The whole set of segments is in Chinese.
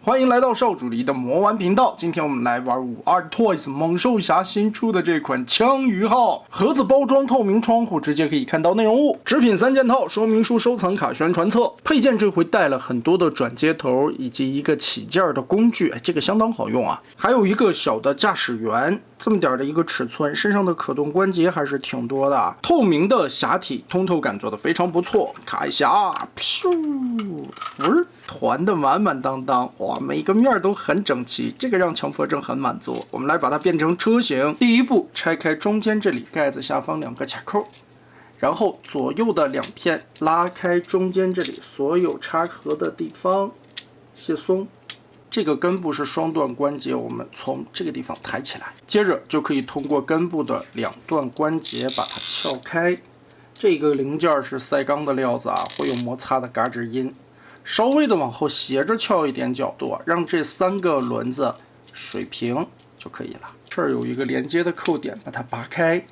歡迎來到少主離的魔玩頻道。今天我們來玩5R Toys 猛獸俠新出的這款槍魚號盒子包裝透明窗戶，直接可以看到內容物。紙品3件套，說明書、收藏卡、宣傳冊。配件這回帶了很多的轉接頭以及一個起件的工具，這個相當好用啊。還有一個小的駕駛員，這麼點的一個尺寸，身上的可動關節還是挺多的啊。透明的匣體，通透感做得非常不錯。卡一下啊，噗，团的满满當當，哇，每个面都很整齊，這個讓強迫症很滿足。我們來把它變成車型。第一步，拆開中間這裡蓋子下方2個卡扣，然後左右的2片拉開中間這裡所有插合的地方，卸鬆。這個根部是雙段關節，我們從這個地方抬起來，接着就可以通過根部的2段關節把它撬開。這個零件是賽鋼的料子啊，會有摩擦的嘎吱音。稍微的往後斜着翹一點角度，讓這3個輪子水平就可以了。這兒有一個連接的扣點，把它拔開，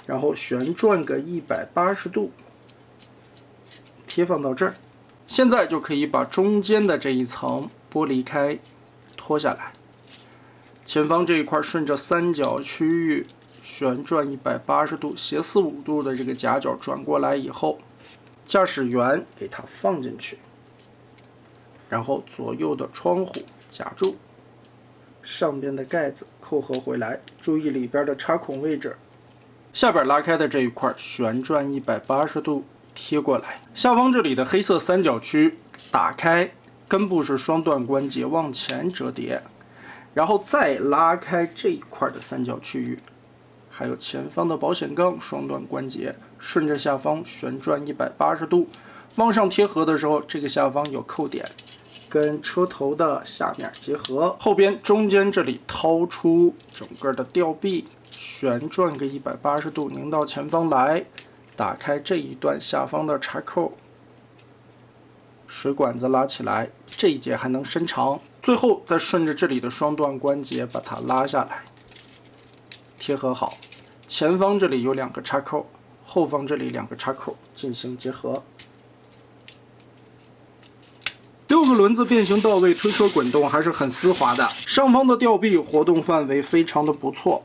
然後旋轉個180度，貼放到這兒。現在就可以把中間的這一層剝離開，脫下來。前方這一塊順着三角區域旋轉180度，斜45度的這個夾角轉過來以後，駕駛員給它放進去。然後左右的窗戶夾住，上邊的蓋子扣合回來，注意裡邊的插孔位置。下邊拉開的這一塊旋轉180度貼過來，下方這裡的黑色三角區打開，根部是雙段關節往前折疊，然後再拉開這一塊的三角區域，還有前方的保險槓雙段關節，順着下方旋轉180度往上貼合的時候，這個下方有扣點。跟車頭的下面結合，後邊中間這裡掏出整個的吊臂，旋轉個180度，擰到前方來，打開這一段下方的插扣，水管子拉起來，這一節還能伸長，最後再順着這裡的雙段關節把它拉下來，貼合好，前方這裡有2個插扣，後方這裡2個插扣進行結合。6個輪子變形到位，推車滾動還是很絲滑的。上方的吊臂活動範圍非常的不錯，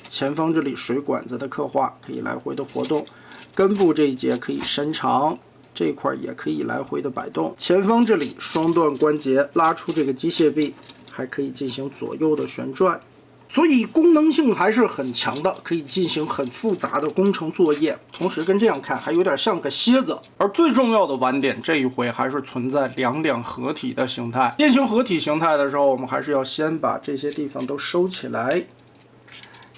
前方這裡水管子的刻畫可以來回的活動，根部這一節可以伸長，這一塊也可以來回的擺動。前方這裡雙段關節拉出這個機械臂，還可以進行左右的旋轉。所以功能性還是很強的，可以進行很複雜的工程作業。同時跟這樣看還有點像個蠍子。而最重要的玩點，這一回還是存在2合體的形態。变形合體形態的時候，我們還是要先把這些地方都收起來，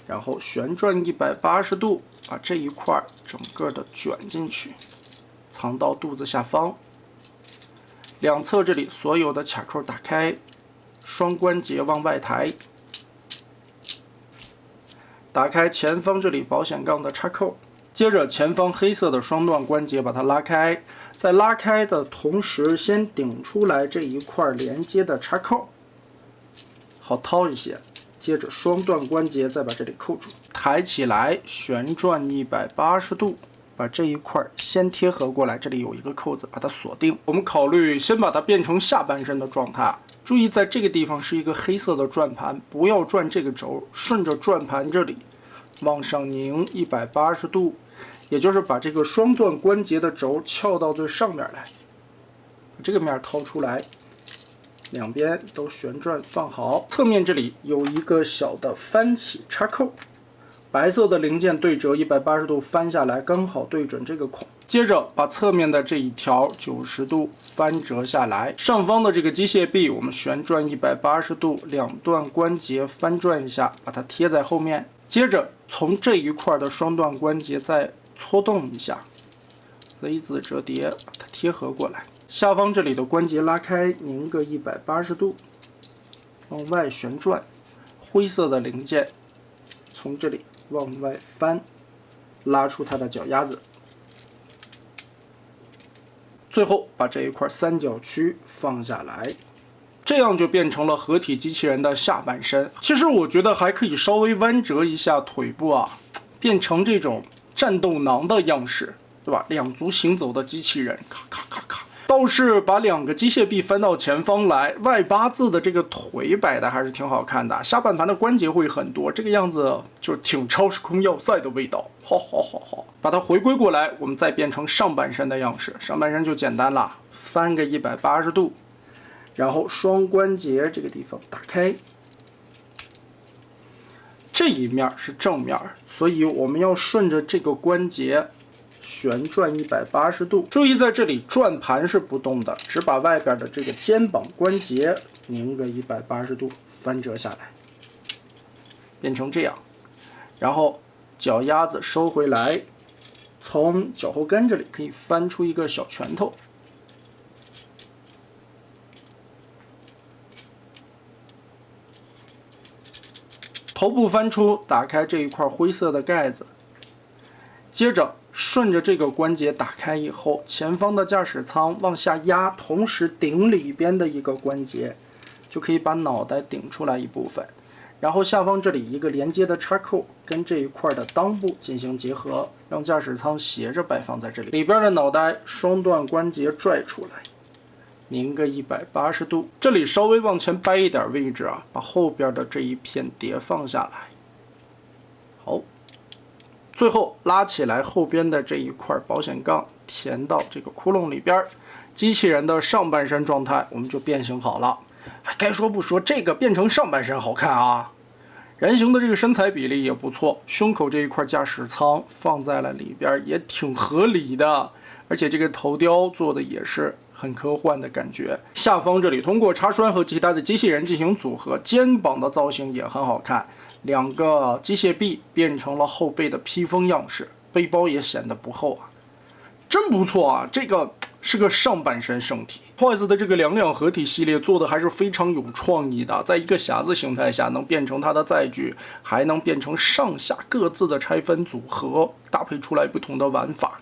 然後旋轉180度，把這一塊整個的捲進去，藏到肚子下方。兩側這裡所有的卡扣打開，雙關節往外抬。打開前方這裡保險槓的插扣，接着前方黑色的雙段關節把它拉開，在拉開的同時先頂出來這一塊連接的插扣，好掏一些。接着雙段關節再把這裡扣住，抬起來旋轉180度，把這一塊先貼合過來，這裡有一個扣子把它鎖定。我們考慮先把它變成下半身的狀態。注意，在這個地方是一個黑色的轉盤，不要轉這個軸，順着轉盤這裡往上擰180度，也就是把這個雙段關節的軸翹到最上面來，把這個面掏出來，兩邊都旋轉放好。側面這裡有一個小的翻起插扣，白色的零件對折180度翻下來，剛好對準這個孔。接着把側面的這一條90度翻折下來，上方的這個機械臂我們旋轉180度，2段關節翻轉一下，把它貼在後面。接着從這一塊的雙段關節再搓動一下， V 字折疊，把它貼合過來。下方這裡的關節拉開，擰個180度，往外旋轉。灰色的零件從這裡往外翻，拉出它的腳丫子。最後把這一塊三角區放下來，這樣就變成了合體機器人的下半身。其實我覺得還可以稍微彎折一下腿部啊，變成這種戰鬥囊的樣式，對吧？2足行走的機器人，咔咔咔咔。倒是把2個機械臂翻到前方来，外八字的这個腿擺的還是挺好看的，下半盤的關節會很多，這個樣子就挺超時空要塞的味道。好，把它回歸過來，我們再變成上半身的樣式。上半身就簡單了，翻個180度，然後雙關節這個地方打開。這一面是正面，所以我們要順着這個關節旋轉180度。注意在這裡轉盤是不動的，只把外邊的這個肩膀關節擰個180度，翻折下來，變成這樣。然後腳丫子收回來，從腳後跟這裡可以翻出一個小拳頭。頭部翻出，打開這一塊灰色的蓋子，接着順着這個關節打開以後，前方的駕駛艙往下壓，同時頂裡邊的一個關節，就可以把腦袋頂出來一部分。然後下方這裡一個連接的插扣，跟這一塊的襠部進行結合，讓駕駛艙斜着擺放在這裡。裡邊的腦袋雙段關節拽出來，擰個180度，這裡稍微往前掰一點位置啊，把後邊的這一片疊放下來。好，最後拉起來後邊的這一塊保險槓，填到這個窟窿裡邊。機器人的上半身狀態我們就變形好了。該說不說，這個變成上半身好看啊！人形的這個身材比例也不錯，胸口這一塊駕駛艙放在了裡邊，也挺合理的。而且這個頭雕做的也是很科幻的感覺。下方這裡通過插栓和其他的機器人進行組合，肩膀的造型也很好看。2個機械臂變成了後背的披風樣式，背包也顯得不厚啊，真不錯啊！這個是個上半身圣体。Toys 的這個2合體系列做的還是非常有創意的，在一個匣子形態下能變成它的載具，還能变成上下各自的拆分組合，搭配出來不同的玩法。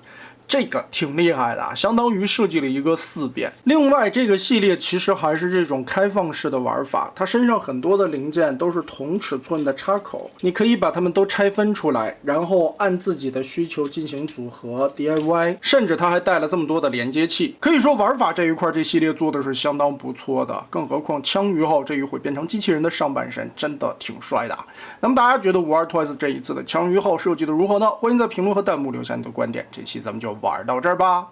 這個挺厲害的，相當於設計了一個4變。另外，這個系列其實還是這種開放式的玩法，它身上很多的零件都是同尺寸的插口，你可以把它們都拆分出來，然後按自己的需求进行組合 DIY， 甚至它還帶了這麼多的連接器。可以說玩法這一塊這系列做的是相當不錯的，更何況槍魚號這一回變成機器人的上半身，真的挺帥的。那麼大家覺得52 Toys 這一次的槍魚號設計的如何呢？歡迎在評論和彈幕留下你的觀點。這期咱們就玩到這兒吧。